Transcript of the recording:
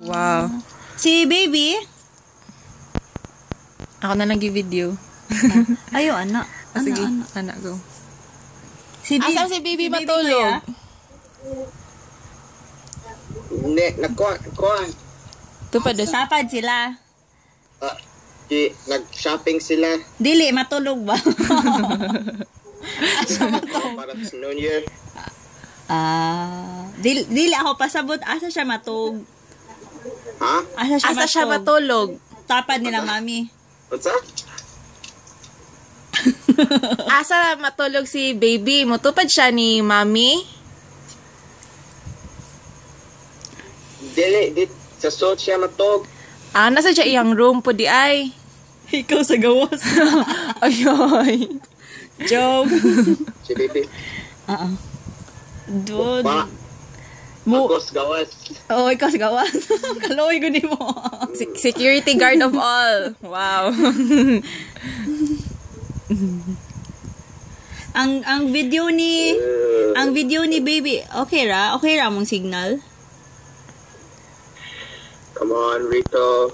Wow. Si baby? Ako na lang video. Ayo, anak. Sige, anak ko. Asam si baby matulog? Hindi, nakuha. Tupad na. Sapad sila. Nag-shopping sila. Dili, matulog ba? Para sa New Year. Dili ako pasabot. Asa siya matug? Ha? Asa siya matulog? Tapad nila, mami. What's that? Asa matulog si baby? Mutupad siya ni mami? Dili, sa suot siya matog. Nasa siya iyang room po di ay. Ikaw sa gawas. Ayoy. Joke. Si baby. Dude. Ako sa gawas. Oh, ikaw sa gawas. Kaloy ko ni mo. Security guard of all. Wow. ang video ni baby, okay ra mong signal? Come on, Rito.